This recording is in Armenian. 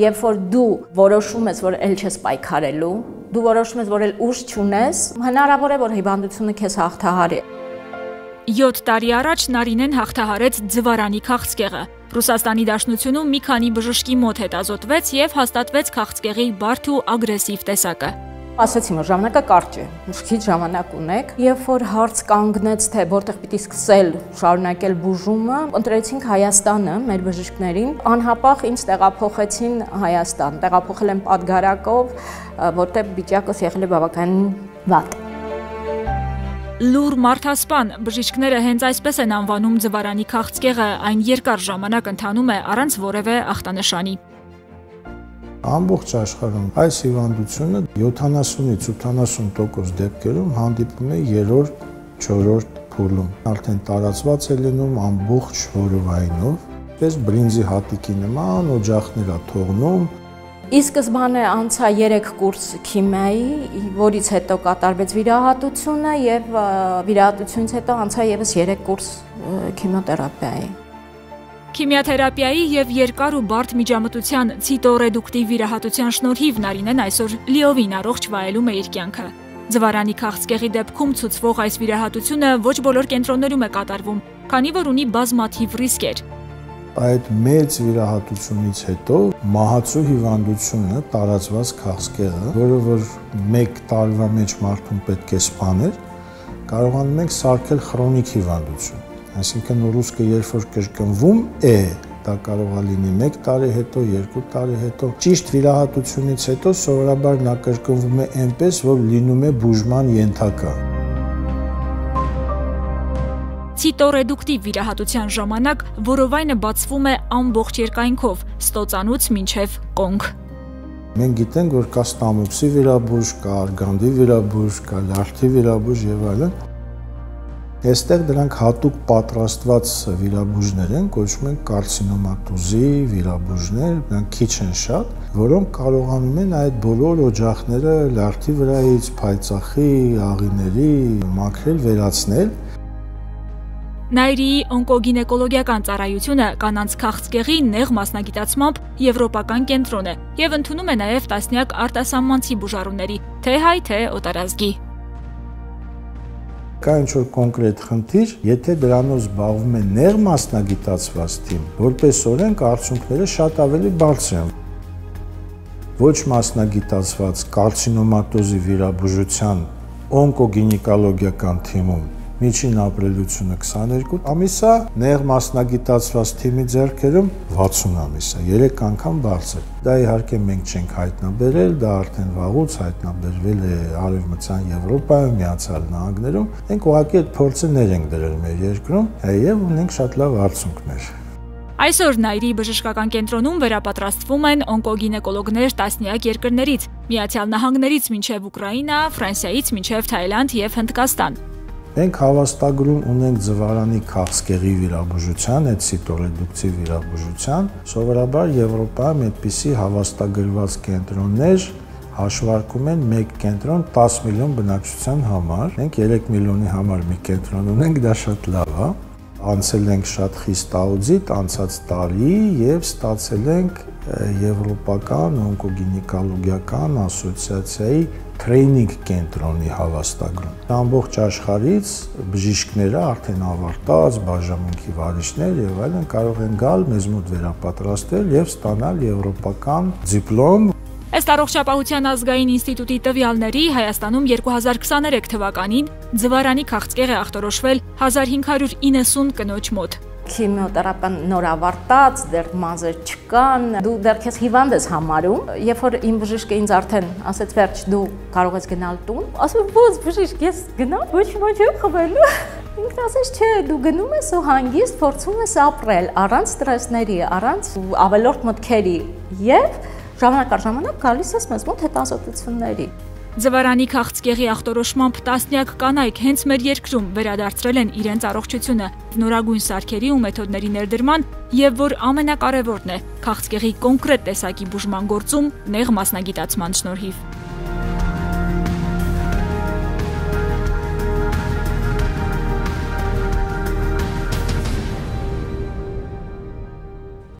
Երբ որ դու որոշում ես, որ ել չես պայքարելու, դու որոշում ես, որ ել ուժ չունես, հնարավոր է, որ հիվանդությունը քեզ հաղթահարի։ 7 տարի առաջ Նարինեն հաղթահարեց ձվարանի քաղցկեղը։ Ռուսաստանի Դաշնությունում մի քանի բժշկի մոտ հետազոտվեց եւ հաստատվեց քաղցկեղի բարդ ու ագրեսիվ տեսակը։ Ասացին, որ ժամանակը կարճ է, քիչ ժամանակ ունեք, երբ որ հարց կանգնեց, թե որտեղ պիտի սկսել շարունակել բուժումը, ընտրեցինք Հայաստանը մեր բժիշկներին, անհապաղ ինձ տեղափոխեցին Հայաստան, տեղափոխել են Պատգարակով, որտեղ վիճակս եղել է բավականին վատ։ Լուր մարդասպան բժիշկները հենց այսպես են անվանում ձվարանի քաղցկեղը, այն երկար ժամանակ ընթանում է առանց որևէ ախտանշանի։ Ամբողջ աշխարհում այս հիվանդությունը 70-ից 80% դեպքերում հանդիպում է 3-րդ, 4-րդ փուլում։ Արդեն տարածված է լինում ամբողջ որովայնով, պես բրինձի հատիկի նման օջախներ է թողնում։ Ի սկզբանե անցա 3 կուրս քիմիայի, որից հետո կատարվեց վիրահատությունը եւ վիրահատությունից հետո անցա եւս 3 կուրս քիմիոթերապիայի։ Քիմիոթերապիայի եւ երկար ու բարդ միջամտության ցիտոռեդուկտիվ վիրահատության շնորհիվ Նարինեն այսօր լիովին առողջ վայելում է իր կյանքը։ Ձվարանի քաղցկեղի դեպքում ցուցվող այս վիրահատությունը ոչ բոլոր կենտրոններում է կատարվում, քանի որ ունի բազմաթիվ ռիսկեր։ Այդ մեծ վիրահատությունից հետո մահացու հիվանդությունը տարածված քաղցկեղը, որը որ 1 տարվա մեջ մարդուն պետք է սպաներ, կարողանում ենք սարքել քրոնիկ հիվանդություն։ Այսինքն ռուսկը երբ որ կրկնվում է, դա կարող է լինի 1 տարի հետո, 2 տարի հետո։ Ճիշտ վիրահատությունից հետո սովորաբար նա կրկնվում է այնպես, որ լինում է բուժման ենթակա։ Ցիտոռեդուկտիվ վիրահատության ժամանակ որովայնը բացվում է ամբողջ երկայնքով, ստոծանուց մինչև կոնք։ Մենք գիտենք, որ կա ստամոքսի վիրաբույժ, կա արգանդի վիրաբույժ, կա լյարդի վիրաբույժ եւ այլն։ Այստեղ դրանք հատուկ պատրաստված վիրաբույժներ են, կոչվում են կարցինոմատոզի վիրաբույժներ, նրանք քիչ են շատ, որոնք կարողանում են այդ բոլոր օջախները լյարդի վրայից, փայծախի, աղիների մաքրել, վերացնել։ Նայրիի օնկոգինեկոլոգիական ծառայությունը կանանց քաղցկեղի նեղ մասնագիտացմամբ եվրոպական կենտրոն է եւ ընդունում է նաեւ տասնյակ արտասահմանցի բուժառուների, թե հայ, թե օտարազգի։ Կա ինչ-որ կոնկրետ խնդիր, եթե դրանով զբաղվում է նեղ մասնագիտացված թիմ, որպես օրենք արդյունքները շատ ավելի բարձր են։ Ոչ մասնագիտացված կարցինոմատոզի վիրաբուժության օնկոգինեկոլոգիական թիմում միջին ապրելությունը 22 ամիս է, նեղ մասնագիտացված թիմի ձեռքերում 60 ամիս է, 3 անգամ բարձր։ Դա իհարկե մենք չենք հայտնաբերել, դա արդեն վաղուց հայտնաբերվել է Արևմտյան Եվրոպայում, Միացյալ Նահանգներում։ Մենք ուղղակի այդ փորձը ներ ենք դրել մեր երկրում եւ ունենք շատ լավ արդյունքներ։ Այսօր Նայրի բժշկական կենտրոնում վերապատրաստվում են օնկոգինեկոլոգներ տասնյակ երկրներից, Միացյալ Նահանգներից մինչև Ուկրաինա, Ֆրանսիայից մինչև Թայլանդ եւ Հնդկաստան։ Մենք հավաստագրում ունենք ձվարանի քաղցկեղի վիրաբուժության, այդ ցիտոռեդուկտիվ վիրաբուժության, սովորաբար Եվրոպայում այդպիսի հավաստագրված կենտրոններ հաշվարկում են 1 կենտրոն 10 միլիոն բնակչության համար։ Մենք 3 միլիոնի համար մի կենտրոն ունենք, դա շատ լավ է։ Անցել ենք շատ խիստ աուդիտ անցած տարի եւ ստացել ենք Եվրոպական օնկոգինեկոլոգիական ասոցիացիայի տրեյնինգ կենտրոնի հավաստագրում։ Ամբողջ աշխարհից բժիշկները արդեն ավարտած, բաժանմունքի վարիչներ եւ այլն կարող են գալ մեզ մոտ վերապատրաստել եւ ստանալ եվրոպական դիպլոմ։ Ըստ Առողջապահության ազգային ինստիտուտի տվյալների Հայաստանում 2023 թվականին ձվարանի քաղցկեղ է ախտորոշվել 1590 կնոջ մոտ։ Քիմիոթերապիան նոր ավարտած, դեռ մազեր չկան, դու դեռ քեզ հիվանդ ես համարում, երբ որ իմ բժիշկը ինձ արդեն ասեց վերջ դու կարող ես գնալ տուն, ասում ո՞ց բժիշկ, ես գնամ, ոչ չեմ խմելու։ Ինքն ասեց չէ, դու գնում ես ու հանգիստ փորձում ես ապրել առանց ստրեսների, առանց ավելորդ մտքերի եւ ժամանակ առ ժամանակ գալիս ես մեզ մոտ հետազոտությունների։ Ձվարանի քաղցկեղի ախտորոշմամբ տասնյակ կանայք հենց մեր երկրում վերադարձրել են իրենց առողջությունը նորագույն սարքերի ու մեթոդների ներդրման եւ որ ամենակարևորն է քաղցկեղի կոնկրետ տեսակի բուժման գործում նեղ մասնագիտացման շնորհիվ։